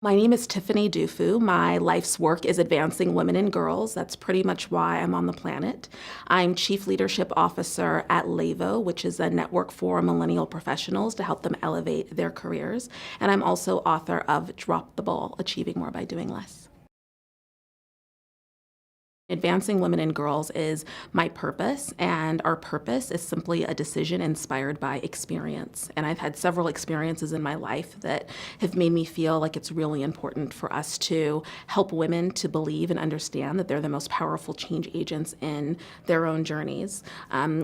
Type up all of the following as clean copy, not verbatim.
My name is Tiffany Dufu. My life's work is advancing women and girls. That's pretty much why I'm on the planet. I'm Chief Leadership Officer at Levo, which is a network for millennial professionals to help them elevate their careers. And I'm also author of Drop the Ball, Achieving More by Doing Less. Advancing women and girls is my purpose, and our purpose is simply a decision inspired by experience. And I've had several experiences in my life that have made me feel like it's really important for us to help women to believe and understand that they're the most powerful change agents in their own journeys.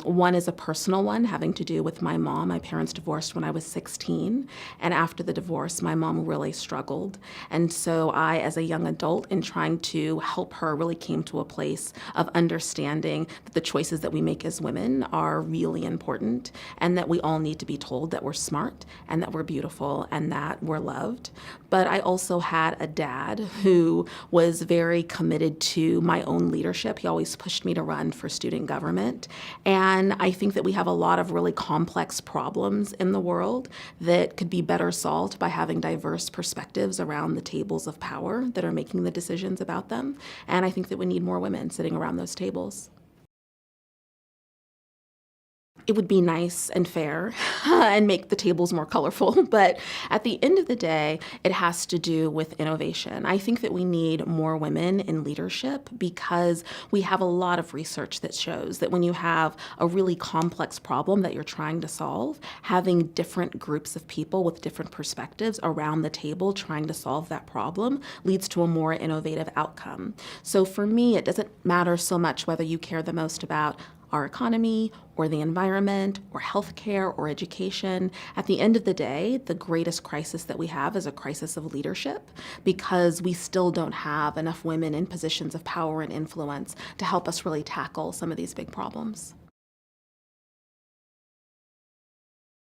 One is a personal one having to do with my mom. My parents divorced when I was 16, and after the divorce, my mom really struggled. And so I, as a young adult, in trying to help her, really came to a place of understanding that the choices that we make as women are really important, and that we all need to be told that we're smart and that we're beautiful and that we're loved. But I also had a dad who was very committed to my own leadership. He always pushed me to run for student government. And I think that we have a lot of really complex problems in the world that could be better solved by having diverse perspectives around the tables of power that are making the decisions about them. And I think that we need more women sitting around those tables. It would be nice and fair and make the tables more colorful. But at the end of the day, it has to do with innovation. I think that we need more women in leadership because we have a lot of research that shows that when you have a really complex problem that you're trying to solve, having different groups of people with different perspectives around the table trying to solve that problem leads to a more innovative outcome. So for me, it doesn't matter so much whether you care the most about our economy or the environment or healthcare or education. At the end of the day, the greatest crisis that we have is a crisis of leadership because we still don't have enough women in positions of power and influence to help us really tackle some of these big problems.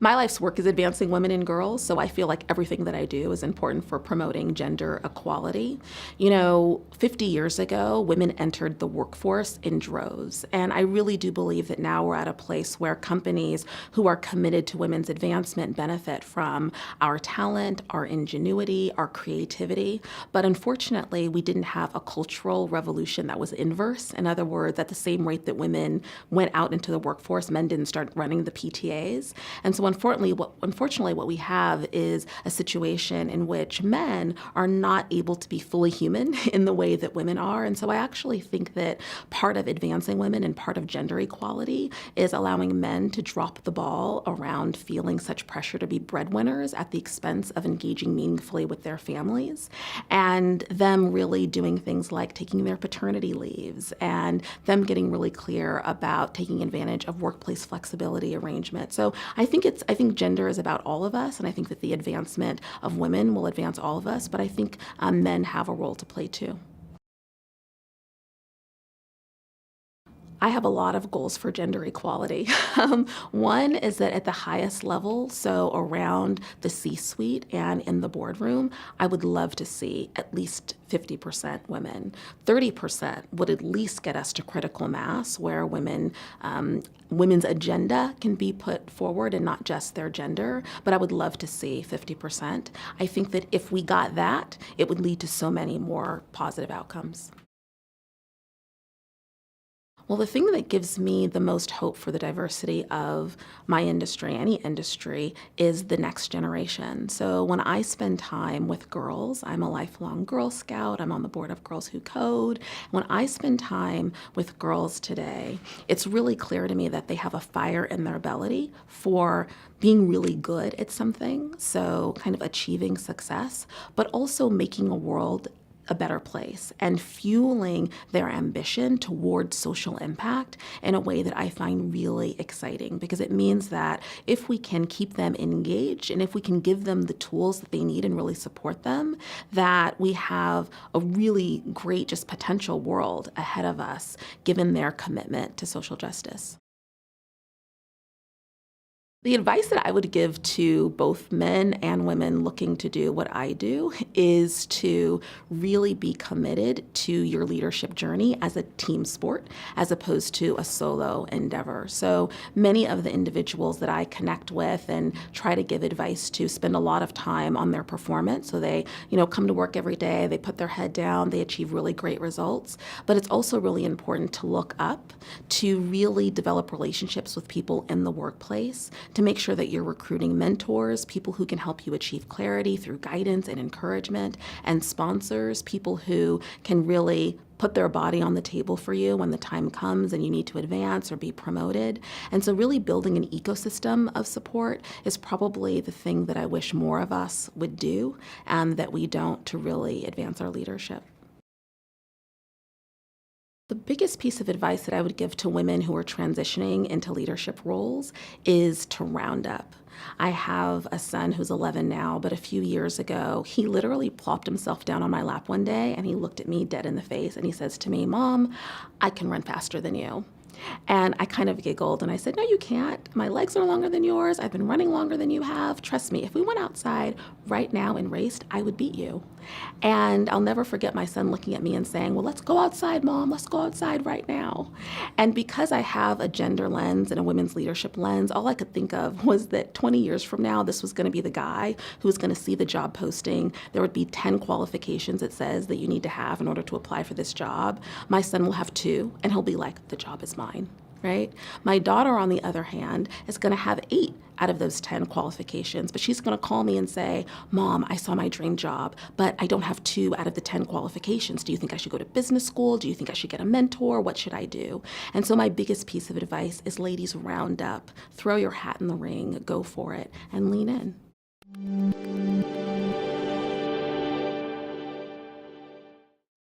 My life's work is advancing women and girls, so I feel like everything that I do is important for promoting gender equality. 50 years ago, women entered the workforce in droves, and I really do believe that now we're at a place where companies who are committed to women's advancement benefit from our talent, our ingenuity, our creativity. But unfortunately, we didn't have a cultural revolution that was inverse. In other words, at the same rate that women went out into the workforce, men didn't start running the PTAs. And so unfortunately, what we have is a situation in which men are not able to be fully human in the way that women are. And so I actually think that part of advancing women and part of gender equality is allowing men to drop the ball around feeling such pressure to be breadwinners at the expense of engaging meaningfully with their families, and them really doing things like taking their paternity leaves and them getting really clear about taking advantage of workplace flexibility arrangements. So I think gender is about all of us, and I think that the advancement of women will advance all of us, but I think men have a role to play too. I have a lot of goals for gender equality. One is that at the highest level, so around the C-suite and in the boardroom, I would love to see at least 50% women. 30% would at least get us to critical mass where women's agenda can be put forward and not just their gender, but I would love to see 50%. I think that if we got that, it would lead to so many more positive outcomes. Well, the thing that gives me the most hope for the diversity of my industry, any industry, is the next generation. So when I spend time with girls, I'm a lifelong Girl Scout, I'm on the board of Girls Who Code. When I spend time with girls today, it's really clear to me that they have a fire in their belly for being really good at something, so kind of achieving success, but also making a world a better place and fueling their ambition towards social impact in a way that I find really exciting, because it means that if we can keep them engaged and if we can give them the tools that they need and really support them, that we have a really great just potential world ahead of us given their commitment to social justice. The advice that I would give to both men and women looking to do what I do is to really be committed to your leadership journey as a team sport as opposed to a solo endeavor. So many of the individuals that I connect with and try to give advice to spend a lot of time on their performance. So they, come to work every day, they put their head down, they achieve really great results. But it's also really important to look up, to really develop relationships with people in the workplace, to make sure that you're recruiting mentors, people who can help you achieve clarity through guidance and encouragement, and sponsors, people who can really put their body on the table for you when the time comes and you need to advance or be promoted. And so really building an ecosystem of support is probably the thing that I wish more of us would do, that we don't, to really advance our leadership. The biggest piece of advice that I would give to women who are transitioning into leadership roles is to round up. I have a son who's 11 now, but a few years ago, he literally plopped himself down on my lap one day and he looked at me dead in the face and he says to me, "Mom, I can run faster than you." And I kind of giggled and I said, "No, you can't. My legs are longer than yours. I've been running longer than you have. Trust me, if we went outside right now and raced, I would beat you." And I'll never forget my son looking at me and saying, "Well, let's go outside, Mom. Let's go outside right now." And because I have a gender lens and a women's leadership lens, all I could think of was that 20 years from now, this was going to be the guy who was going to see the job posting. There would be 10 qualifications it says that you need to have in order to apply for this job. My son will have two, and he'll be like, "The job is mine." Right? My daughter, on the other hand, is going to have 8 out of those 10 qualifications, but she's going to call me and say, "Mom, I saw my dream job, but I don't have 2 out of the 10 qualifications. Do you think I should go to business school? Do you think I should get a mentor? What should I do?" And so my biggest piece of advice is, ladies, round up, throw your hat in the ring, go for it, and lean in.